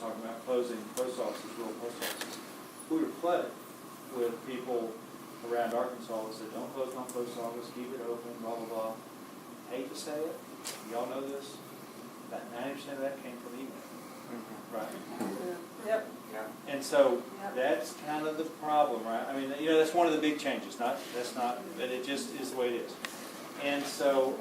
talking about closing post offices, rural post offices. We were flooded with people around Arkansas that said, don't close my post office, keep it open, blah, blah, blah. Hate to say it, y'all know this, about 90% of that came from email. Right? Yep. And so that's kind of the problem, right? I mean, that's one of the big changes. But it just is the way it is. And so,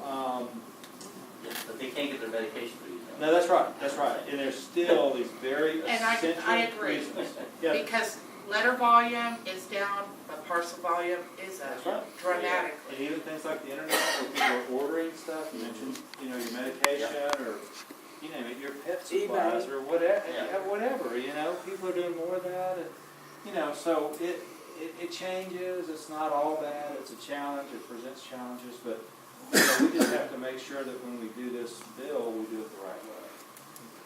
but they can't get their medication for you. no, that's right. And there's still these very essential And I agree, reasons. Yeah, because letter volume is down, but parcel volume is that's up right. dramatically. And even things like the internet, where people are ordering stuff. You mentioned, your medication or. You name it, your pet supplies or whatever, people are doing more of that, and, so it changes, it's not all bad, it's a challenge, it presents challenges, but we just have to make sure that when we do this bill, we do it the right way.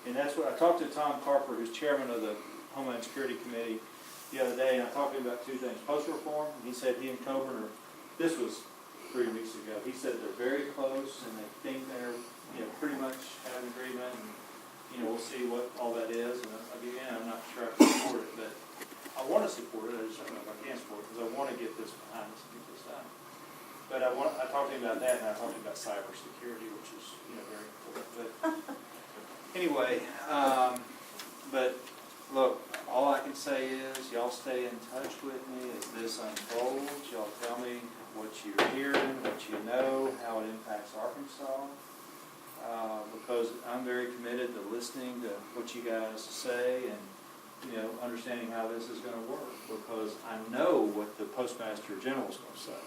And that's what, I talked to Tom Carper, who's chairman of the Homeland Security Committee the other day, and I talked to him about two things, postal reform, and he said he and Coburn this was 3 weeks ago, he said they're very close, and they think they're pretty much have an agreement, and, we'll see what all that is, and again, I'm not sure I can support it, but I want to support it, I just don't know if I can support it, because I want to get this behind us and get this done. But I talked to him about that, and I talked to him about cybersecurity, which is, very important, but anyway, but look, all I can say is, y'all stay in touch with me as this unfolds, y'all tell me what you're hearing, what you know, how it impacts Arkansas. Because I'm very committed to listening to what you guys say and, understanding how this is going to work. Because I know what the Postmaster General is going to say.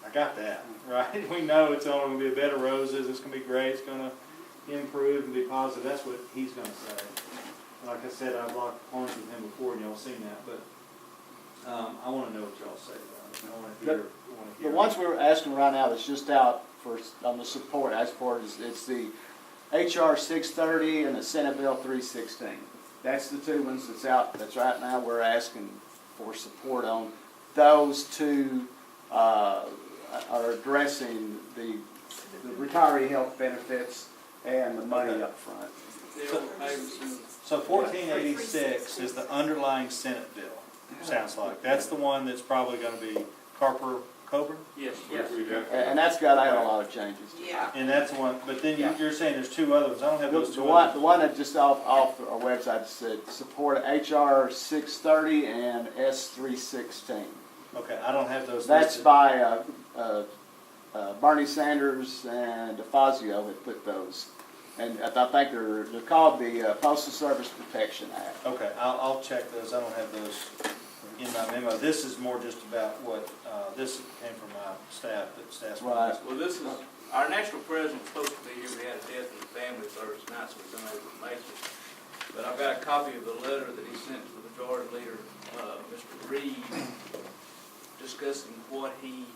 I got that, right? We know it's only going to be a bed of roses. It's going to be great. It's going to improve and be positive. That's what he's going to say. Like I said, I've locked horns with him before, and y'all seen that. But I want to know what y'all say about it. I want to hear. The ones we're asking right now that's just out on the support, as far as it's the HR 630 and the Senate Bill 316. That's the two ones that's out. That's right now we're asking for support on. Those two are addressing the retiree health benefits and the money up front. So 1486 is the underlying Senate bill. Sounds like that's the one that's probably going to be Coburn? Yes. And that's got a lot of changes. Yeah. And that's the one, but then you're saying there's two other ones. I don't have those two The one that just off our website said support HR 630 and S316. Okay, I don't have those That's listed. by Bernie Sanders and DeFazio had put those. And I think they're called the Postal Service Protection Act. Okay, I'll check those. I don't have those in my memo. This is more just about what, this came from my staff, that staff's. Right. Well, this is, our national president was supposed to be here. We had a death in the family Thursday night, so we we're unable to make it. But I've got a copy of the letter that he sent to the majority leader, Mr. Reed, discussing what his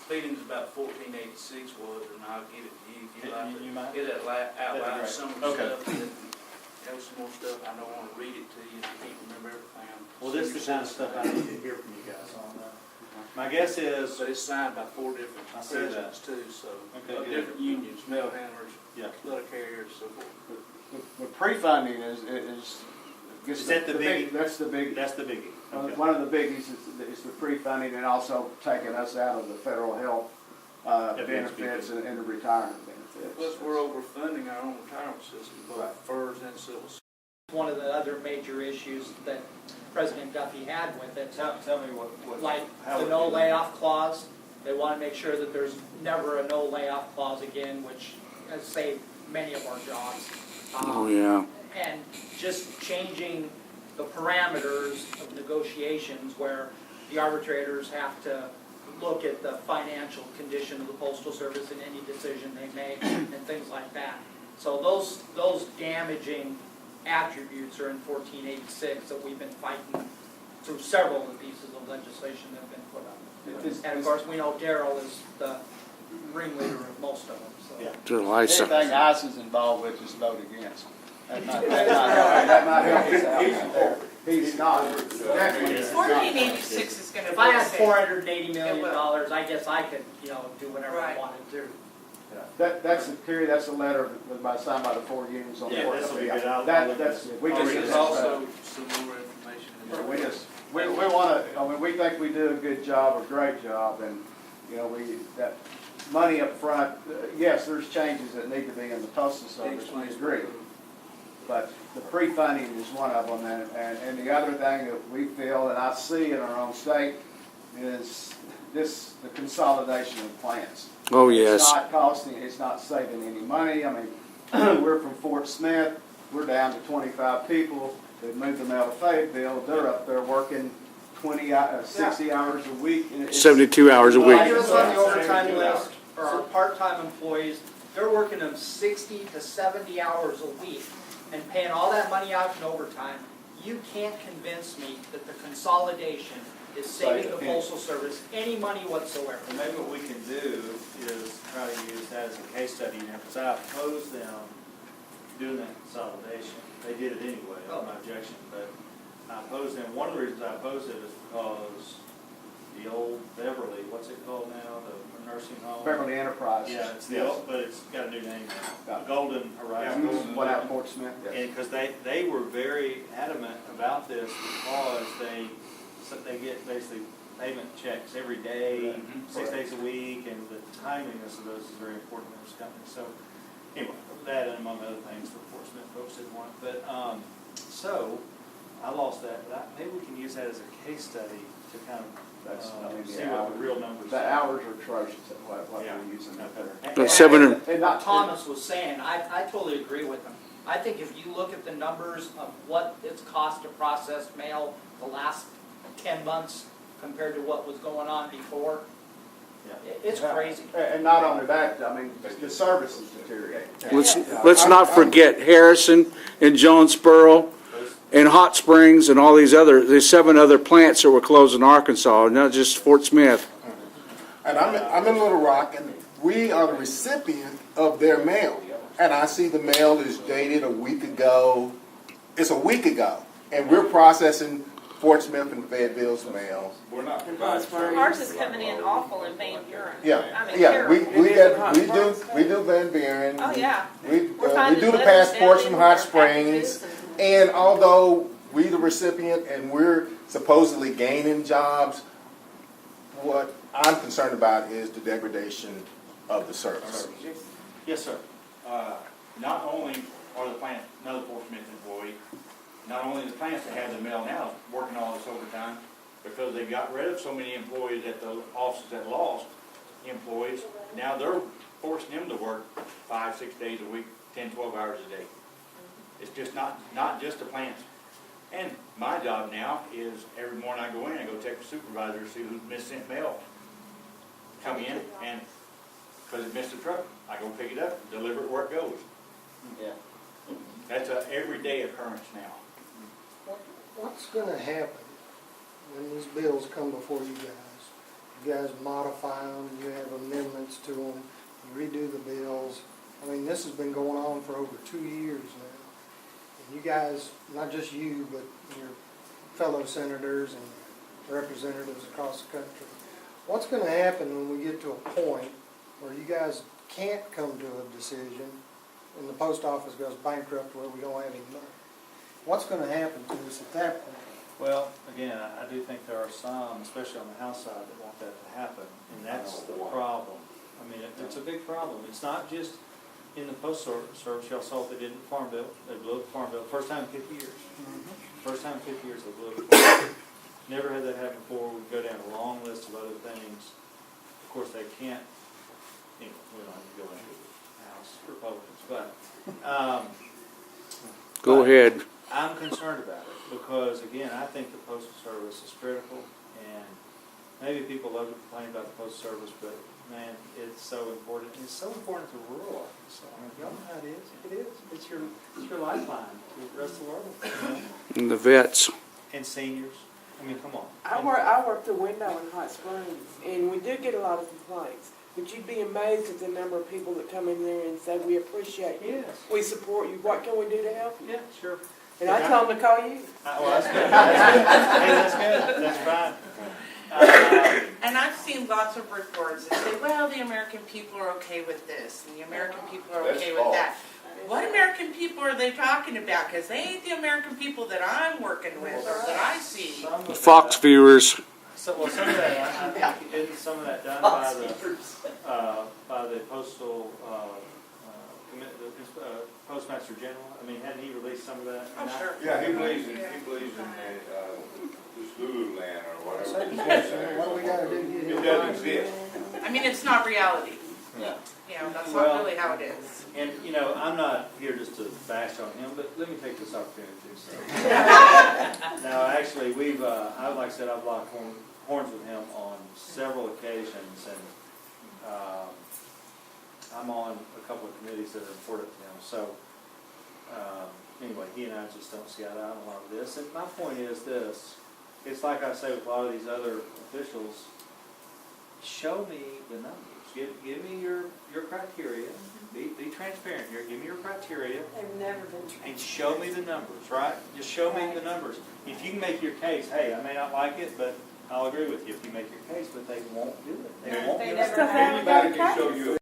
feelings about 1486 was, and I'll give it to you if you like. You mind? It outlines some of the Okay. stuff that, some more stuff. I don't want to read it to you if you can't remember everything. Well, this is the kind of stuff I need to hear from you guys on. My guess is, But it's signed by 4 different I see that. presidents too, so, Okay, good. different unions, mail handlers, yeah. letter carriers, so forth. The pre-funding is Is that the biggie? That's the big. That's the biggie. Okay. One of the biggies is the pre-funding, and also taking us out of the federal health benefits and the retirement benefits. Plus, we're overfunding our own retirement system, both Right. FERS and civil. One of the other major issues that President Duffy had with it, Tell me what like how the it- no layoff clause. They want to make sure that there's never a no layoff clause again, which has saved many of our jobs. Yeah. And just changing the parameters of negotiations where the arbitrators have to look at the financial condition of the Postal Service in any decision they make and things like that. So those damaging attributes are in 1486 that we've been fighting through several of the pieces of legislation that have been put up. And of course, we know Darrell is the ringleader of most of them. So. Yeah. Anything ICE is involved with, just vote against. That might help us out there. He's not. Definitely not. 1486 is going to If be I had safe. $480 million, I guess I could, do whatever I Right. wanted to. That's the period, that's the letter that was signed by the 4 unions on the Yeah, fourth. this will be good. I'll That, look that's, at we it. just. There's also some more information in there. We just, we wanna, I mean, we think we do a good job, a great job, and, you know, that money up front, yes, there's changes that need to be in the postal service, we agree. But the pre-funding is one of them, and the other thing that we feel, and I see in our own state, is the consolidation of plants. Oh, It's yes. not costing, it's not saving any money. I mean, we're from Fort Smith, we're down to 25 people. They've moved them out of Fayetteville. They're up there working 60 hours a week. And it's- 72 hours a week. Like those on the overtime list, or our part-time employees, they're working them 60 to 70 hours a week and paying all that money out in overtime. You can't convince me that the consolidation is saving the postal service any money whatsoever. And maybe what we can do is try to use that as a case study now, because I opposed them doing that consolidation. They did it anyway, not my objection, but I opposed them. One of the reasons I opposed it is because the old Beverly, what's it called now, the nursing home? Beverly Enterprises. Yeah, it's the old, but it's got a new name now, Yeah. Golden Horizon. What out of Fort Smith? Yes. And because they were very adamant about this because they get basically payment checks every day, 6 days a week, and the timeliness of those is very important to those companies. So anyway, that and among other things, the Fort Smith folks didn't want. But so I lost that. But maybe we can use that as a case study to kind of see what the real numbers The are. hours are atrocious at what Yeah. we're using up there. That's 700. And What not, Thomas was saying, I totally agree with him. I think if you look at the numbers of what it's cost to process mail the last 10 months compared to what was going on before, it's crazy. And not only that, I mean, the service is deteriorating. Let's not forget Harrison and Jonesboro and Hot Springs and all there's 7 other plants that were closed in Arkansas, not just Fort Smith. And I'm in Little Rock, and we are the recipient of their mail. And I see the mail is dated a week ago. It's a week ago, and we're processing Fort Smith and Fayetteville's mail. Ours is coming in awful in Van Buren. I Yeah, mean, yeah, we terrible. do Van Buren. Oh, yeah. We We're finding do the letters passports down from in Hot our Springs. packages And although we the recipient and we're supposedly gaining jobs, what I'm concerned about is the degradation of the service. Yes, sir. Not only are the plant, another Fort Smith employee, not only the plants that have the mail now working all this overtime, because they got rid of so many employees at the offices that lost employees, now they're forcing them to work 5, 6 days a week, 10, 12 hours a day. It's just not just the plants. And my job now is every morning I go in, I go check the supervisor to see who's missing mail. Come in and, because it missed the truck, I go pick it up, deliver it where it goes. Yeah. That's a everyday occurrence now. What's gonna happen when these bills come before you guys? You guys modify them, you have amendments to them, you redo the bills. I mean, this has been going on for over 2 years now. And you guys, not just you, but your fellow senators and representatives across the country, what's gonna happen when we get to a point where you guys can't come to a decision and the post office goes bankrupt where we don't have any money? What's gonna happen to us at that point? Well, again, I do think there are some, especially on the House side, that want that to happen, and that's the problem. I mean, it's a big problem. It's not just in the postal service. Y'all saw what they did in the Farm Bill. They blew up the Farm Bill. First time in 50 years. First time in 50 years they blew up the Farm Bill. Never had that happen before. We go down a long list of other things. Of course, they can't, you know, we don't have to go into the House Republicans, but Go ahead. I'm concerned about it because, again, I think the Postal Service is critical, and maybe people love to complain about the Postal Service, but, man, it's so important. It's so important to rural Arkansas. I mean, y'all know how it is. It is. It's your lifeline to the rest of the world. You know? And the vets. And seniors. I mean, come on. I work the window in Hot Springs, and we do get a lot of complaints. But you'd be amazed at the number of people that come in there and say, we appreciate you. Yes. We support you. What can we do to help you? Yeah, sure. And I tell them to call you. Well, that's good. That's good. Hey, that's good. That's fine. And I've seen lots of reports that say, well, the American people are okay with this, and the American people are okay with that. What American people are they talking about? Because they ain't the American people that I'm working with or that I see. Some of The Fox that- viewers. Well, some of that, I think, isn't some of that done by the postal, Postmaster General? I mean, hadn't he released some of that? Oh, sure. Yeah, he believes in the Lululand or whatever. What do we gotta do to get him? It doesn't exist. I mean, it's not reality. Yeah. You know, that's Well- not really how it is. And, you know, I'm not here just to bash on him, but let me take this opportunity to say. Now, actually, like I said, I've locked horns with him on several occasions, and I'm on a couple of committees that are important to him. So, anyway, he and I just don't see eye to eye on a lot of this. And my point is this, it's like I say with a lot of these other officials, show me the numbers. Give me your criteria. Be transparent here. Give me your criteria They've never been and show me the numbers, right? Just show me the numbers. If you can make your case, hey, I may not like it, but I'll agree with you if you make your case, but they won't do it. They won't give us never the have. Anybody can show you.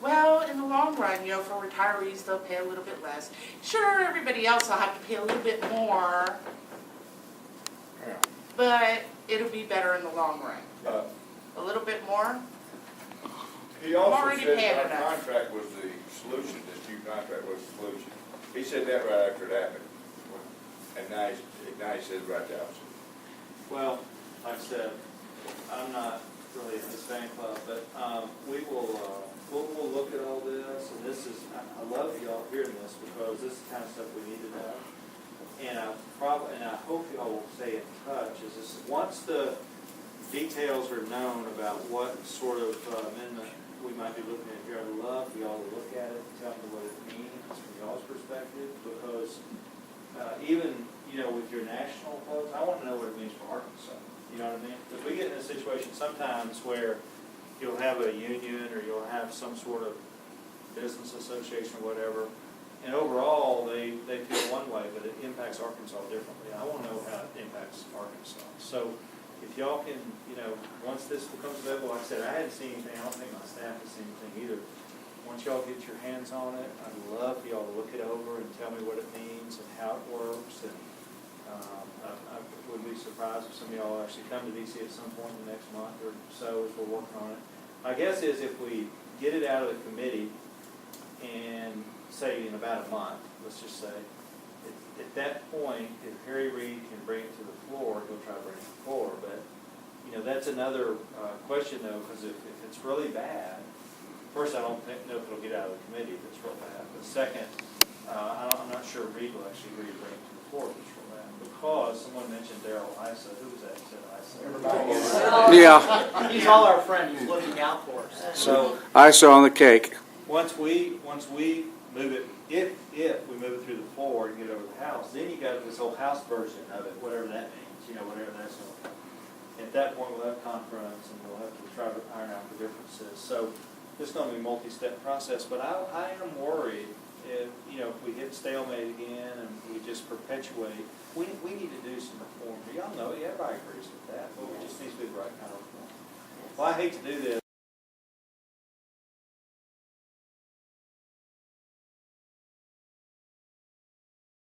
Well, in the long run, you know, for retirees, they'll pay a little bit less. Sure, everybody else will have to pay a little bit more, Yeah. but it'll be better in the long run. A little bit more. He also already said paying our enough. contract was the solution, this new contract was the solution. He said that right after it happened. And now he says right the opposite. Well, like I said, I'm not really in this fan club, but we'll look at all this, and this is, I love y'all hearing this because this is the kind of stuff we need to know. And I hope y'all will stay in touch, is this, once the details are known about what sort of amendment we might be looking at here, I'd love for y'all to look at it and tell me what it means from y'all's perspective, because even, you know, with your national folks, I want to know what it means for Arkansas. You know what I mean? Because we get in a situation sometimes where you'll have a union or you'll have some sort of business association or whatever, and overall they feel one way, but it impacts Arkansas differently. I want to know how it impacts Arkansas. So if y'all can, you know, once this becomes available, like I said, I hadn't seen anything, I don't think my staff has seen anything either. Once y'all get your hands on it, I'd love for y'all to look it over and tell me what it means and how it works. And I would be surprised if some of y'all actually come to DC at some point in the next month or so as we're working on it. My guess is if we get it out of the committee and say in about a month, let's just say, at that point, if Harry Reid can bring it to the floor, he'll try to bring it to the floor. But, you know, that's another question, though, because if it's really bad, first, I don't know if it'll get out of the committee if it's real bad. But second, I'm not sure Reid will actually agree to bring it to the floor if it's real bad. Because someone mentioned Darrell Issa. Who was that who said Issa? Yeah, He's all our friend, he's looking out for us. So I saw on the cake. once we move it, if we move it through the floor and get it over the House, then you got this whole House version of it, whatever that means, you know, whatever that's going to be. At that point, we'll have conference and we'll have to try to iron out the differences. So it's going to be a multi-step process, but I am worried if, you know, if we hit stalemate again and we just perpetuate, we need to do some reform. Y'all know, everybody agrees with that, but we just need to do the right kind of reform. Well, I hate to do this.